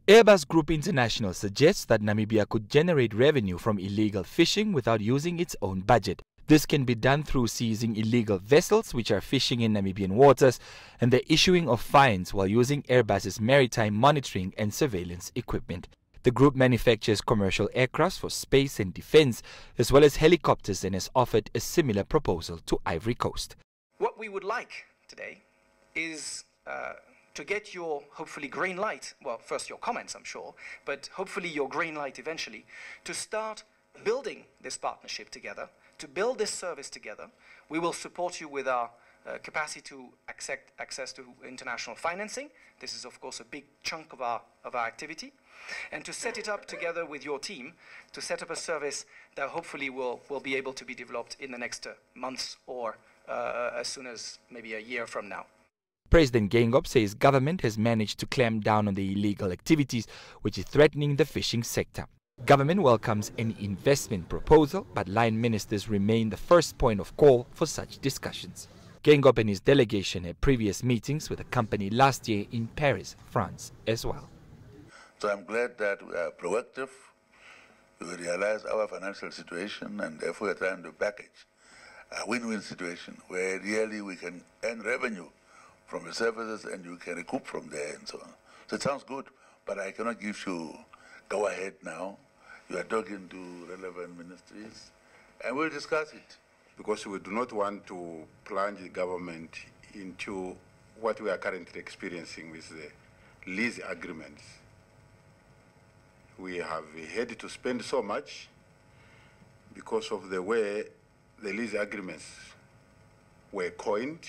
Airbus Group International suggests that Namibia could generate revenue from illegal fishing without using its own budget. This can be done through seizing illegal vessels which are fishing in Namibian waters and the issuing of fines while using Airbus's maritime monitoring and surveillance equipment. The group manufactures commercial aircraft for space and defense as well as helicopters and has offered a similar proposal to Ivory Coast. What we would like today is to get your, hopefully, green light, well, first your comments, I'm sure, but hopefully your green light eventually, to start building this partnership together, to build this service together. We will support you with our capacity to access to international financing. This is, of course, a big chunk of our activity. And to set it up together with your team, to set up a service that hopefully will be able to be developed in the next months or as soon as maybe a year from now. President Geingob says government has managed to clamp down on the illegal activities which is threatening the fishing sector. Government welcomes any investment proposal, but line ministers remain the first point of call for such discussions. Geingob and his delegation had previous meetings with the company last year in Paris, France as well. So I'm glad that we are proactive, we realize our financial situation, and therefore we're trying to package a win-win situation where really we can earn revenue from the services and you can recoup from there and so on. So it sounds good, but I cannot give you go ahead now. You are talking to relevant ministries and we'll discuss it. Because we do not want to plunge the government into what we are currently experiencing with the lease agreements. We have had to spend so much because of the way the lease agreements were coined.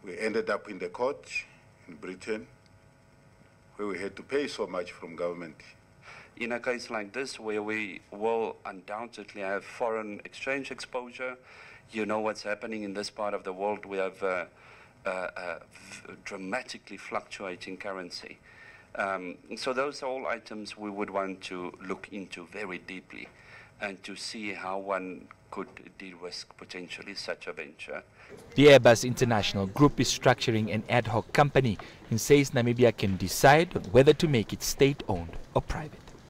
We ended up in the court in Britain where we had to pay so much from government. In a case like this, where we will undoubtedly have foreign exchange exposure, you know what's happening in this part of the world. We have a dramatically fluctuating currency. So those are all items we would want to look into very deeply and to see how one could de-risk potentially such a venture. The Airbus International Group is structuring an ad hoc company and says Namibia can decide whether to make it state-owned or private.